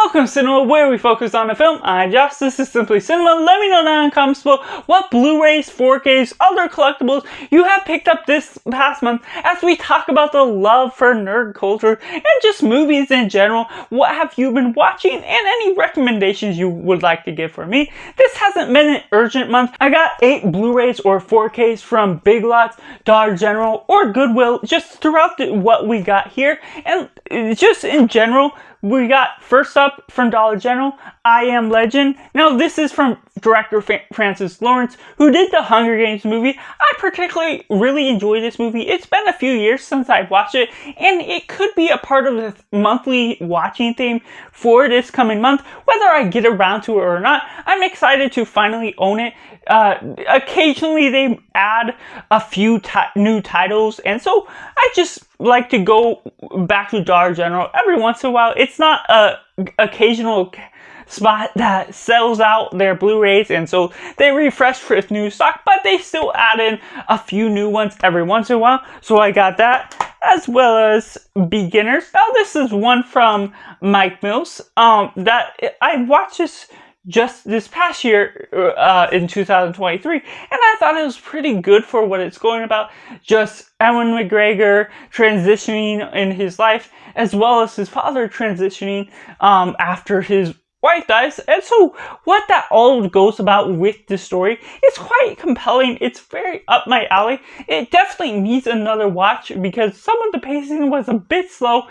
Welcome to Cinema, where we focus on the film. I'm Josh, this is Simply Cinema. Let me know down in the comments below what Blu-rays, 4Ks, other collectibles you have picked up this past month as we talk about the love for nerd culture and just movies in general. What have you been watching and any recommendations you would like to give for me. This hasn't been an urgent month. I got 8 Blu-rays or 4Ks from Big Lots, Dollar General, or Goodwill just throughout what we got here. And just in general, we got first up from Dollar General, I Am Legend. Now this is from director Francis Lawrence, who did the Hunger Games movie. I particularly really enjoy this movie. It's been a few years since I've watched it, and it could be a part of the monthly watching theme for this coming month. Whether I get around to it or not, I'm excited to finally own it. Occasionally they add a few new titles, and so I just like to go back to Dollar General every once in a while. It's not a occasional spot that sells out their Blu-rays, and so they refresh with new stock, but they still add in a few new ones every once in a while. So I got that, as well as Beginners. Now this is one from Mike Mills that I watched just this past year in 2023, and I thought it was pretty good for what it's going about. Just Ewan McGregor transitioning in his life, as well as his father transitioning after his wife dies. And so what that all goes about with this story, it's quite compelling. It's very up my alley. It definitely needs another watch because some of the pacing was a bit slow,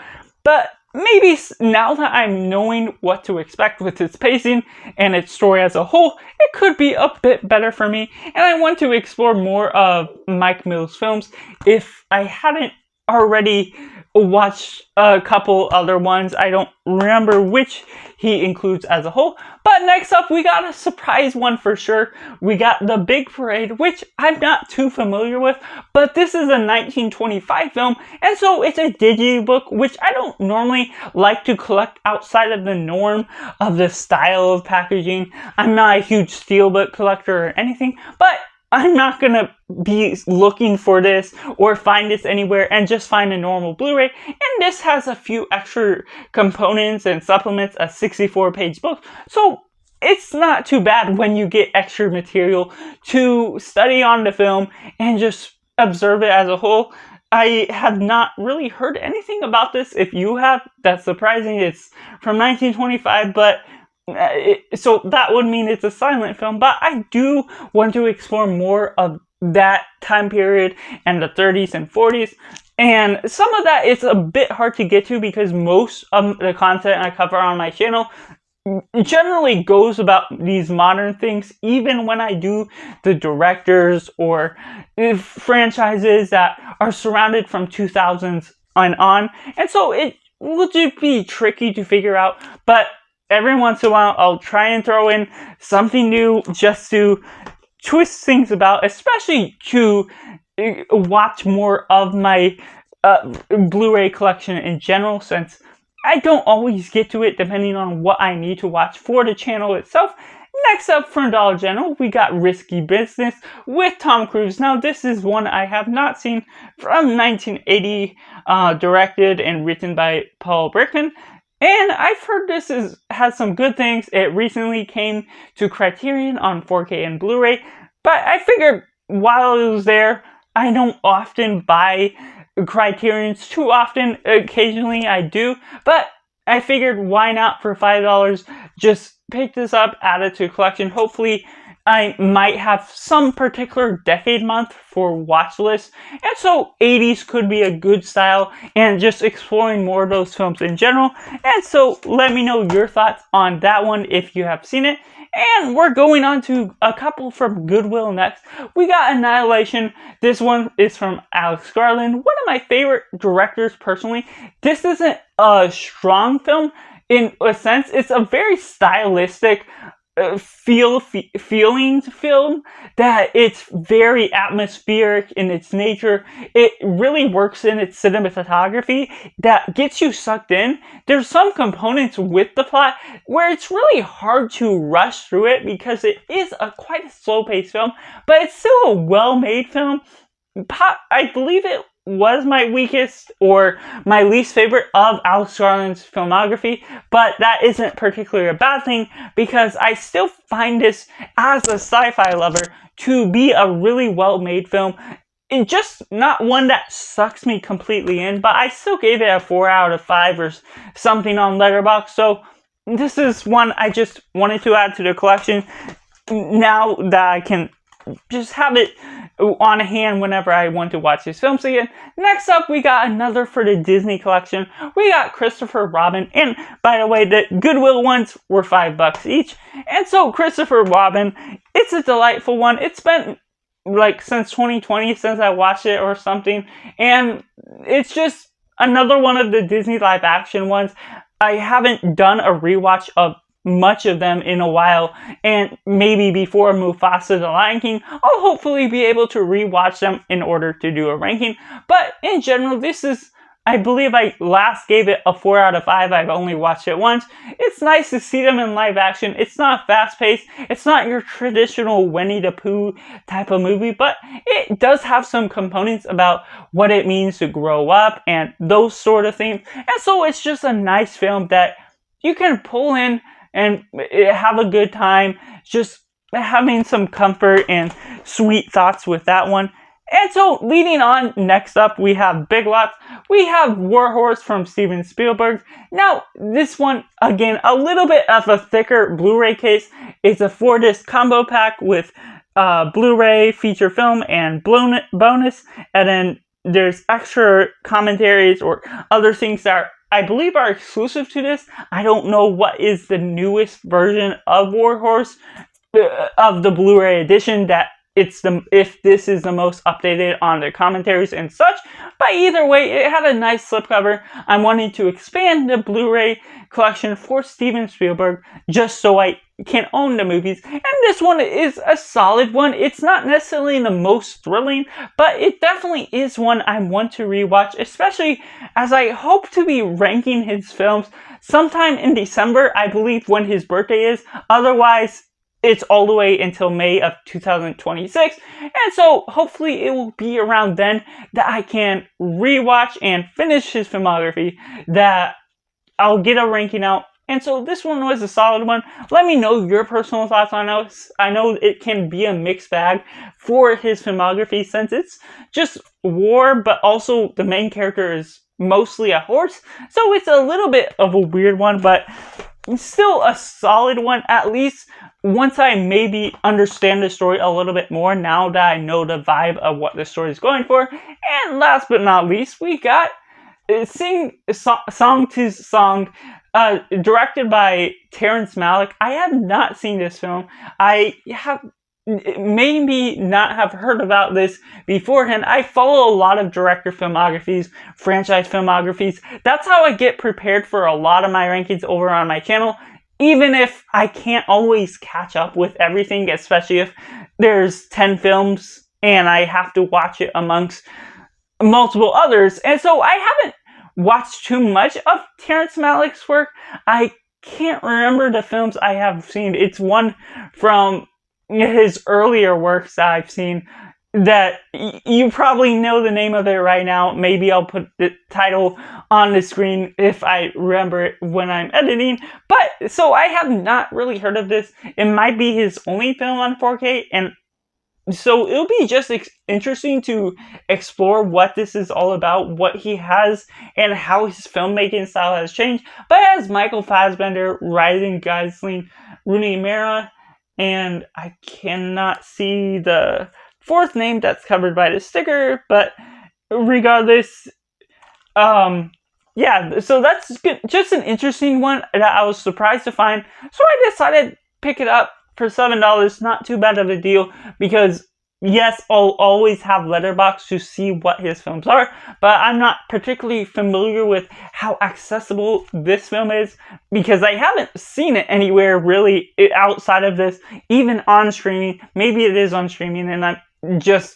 but maybe now that I'm knowing what to expect with its pacing and its story as a whole, it could be a bit better for me. And I want to explore more of Mike Mills' films if I hadn't already watched a couple other ones. I don't remember which he includes as a whole. But next up, we got a surprise one for sure. We got The Big Parade, which I'm not too familiar with, but this is a 1925 film, and so it's a digibook, which I don't normally like to collect outside of the norm of the style of packaging. I'm not a huge steelbook collector or anything, but I'm not going to be looking for this or find this anywhere and just find a normal Blu-ray. And this has a few extra components and supplements, a 64-page book. So it's not too bad when you get extra material to study on the film and just observe it as a whole. I have not really heard anything about this. If you have, that's surprising. It's from 1925, but so that would mean it's a silent film, but I do want to explore more of that time period and the 30s and 40s. And some of that is a bit hard to get to because most of the content I cover on my channel generally goes about these modern things, even when I do the directors or franchises that are surrounded from 2000s and on. And so it will just be tricky to figure out, but every once in a while, I'll try and throw in something new just to twist things about, especially to watch more of my Blu-ray collection in general, since I don't always get to it depending on what I need to watch for the channel itself. Next up from Dollar General, we got Risky Business with Tom Cruise. Now this is one I have not seen, from 1980, directed and written by Paul Brickman. And I've heard this has some good things. It recently came to Criterion on 4K and Blu-ray, but I figured while it was there, I don't often buy Criterions too often. Occasionally I do, but I figured why not for $5 just pick this up, add it to a collection. Hopefully I might have some particular decade month for watch lists, and so 80s could be a good style and just exploring more of those films in general. And so let me know your thoughts on that one if you have seen it. And we're going on to a couple from Goodwill next. We got Annihilation. This one is from Alex Garland, one of my favorite directors personally. This isn't a strong film in a sense. It's a very stylistic feelings film that it's very atmospheric in its nature. It really works in its cinematography that gets you sucked in. There's some components with the plot where it's really hard to rush through it because it is quite a slow-paced film, but it's still a well-made film. I believe it was my weakest or my least favorite of Alex Garland's filmography, but that isn't particularly a bad thing because I still find this, as a sci-fi lover, to be a really well-made film. It's just not one that sucks me completely in, but I still gave it a 4 out of 5 or something on Letterboxd, so this is one I just wanted to add to the collection now that I can just have it on hand whenever I want to watch these films again. Next up, we got another for the Disney collection. We got Christopher Robin, and by the way, the Goodwill ones were $5 each. And so Christopher Robin, it's a delightful one. It's been like since 2020 since I watched it or something, and it's just another one of the Disney live action ones. I haven't done a rewatch of much of them in a while, and maybe before Mufasa the Lion King, I'll hopefully be able to rewatch them in order to do a ranking. But in general, this is, I believe I last gave it a 4 out of 5. I've only watched it once. It's nice to see them in live action. It's not fast-paced. It's not your traditional Winnie the Pooh type of movie, but it does have some components about what it means to grow up and those sort of things. And so it's just a nice film that you can pull in and have a good time, just having some comfort and sweet thoughts with that one. And so, leading on, next up, we have Big Lots. We have War Horse from Steven Spielberg. Now, this one, again, a little bit of a thicker Blu-ray case. It's a 4-disc combo pack with Blu-ray, feature film, and bonus. And then there's extra commentaries or other things that I believe are exclusive to this. I don't know what is the newest version of War Horse of the Blu-ray edition that if this is the most updated on the commentaries and such. But either way, it had a nice slipcover. I'm wanting to expand the Blu-ray collection for Steven Spielberg just so I can own the movies. And this one is a solid one. It's not necessarily the most thrilling, but it definitely is one I want to rewatch, especially as I hope to be ranking his films sometime in December, I believe, when his birthday is. Otherwise, it's all the way until May of 2026, and so hopefully it will be around then that I can rewatch and finish his filmography, that I'll get a ranking out. And so this one was a solid one. Let me know your personal thoughts on this. I know it can be a mixed bag for his filmography since it's just war, but also the main character is mostly a horse, so it's a little bit of a weird one, but still a solid one, at least once I maybe understand the story a little bit more now that I know the vibe of what the story is going for. And last but not least, we got Song to Song, directed by Terrence Malick. I have not seen this film. I have maybe not have heard about this beforehand. I follow a lot of director filmographies, franchise filmographies. That's how I get prepared for a lot of my rankings over on my channel, even if I can't always catch up with everything, especially if there's 10 films and I have to watch it amongst multiple others. And so I haven't watched too much of Terrence Malick's work. I can't remember the films I have seen. It's one from his earlier works that I've seen that you probably know the name of it right now. Maybe I'll put the title on the screen if I remember it when I'm editing. But so I have not really heard of this. It might be his only film on 4K, and so it'll be just interesting to explore what this is all about, what he has, and how his filmmaking style has changed. But it has Michael Fassbender, Ryan Gosling, Rooney Mara, and I cannot see the fourth name that's covered by the sticker, but regardless, yeah, so that's good. Just an interesting one that I was surprised to find, so I decided to pick it up for $7. Not too bad of a deal, because yes, I'll always have Letterboxd to see what his films are, but I'm not particularly familiar with how accessible this film is, because I haven't seen it anywhere really outside of this, even on streaming. Maybe it is on streaming and I just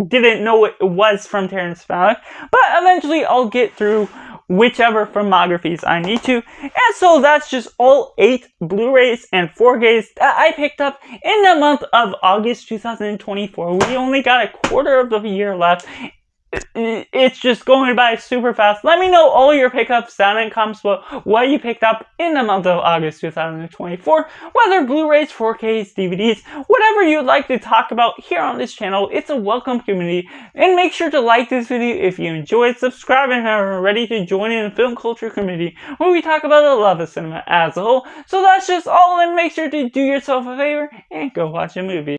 didn't know it was from Terrence Malick, but eventually I'll get through whichever filmographies I need to. And so that's just all 8 Blu-rays and 4Ks that I picked up in the month of August 2024. We only got a quarter of the year left. It's It's just going by super fast. Let me know all your pickups down in comments below, what you picked up in the month of August 2024, whether Blu-rays, 4Ks, DVDs, whatever you'd like to talk about here on this channel. It's a welcome community, and make sure to like this video if you enjoyed, subscribe if you're ready to join in the film culture community where we talk about the love of cinema as a whole. So that's just all, and make sure to do yourself a favor and go watch a movie.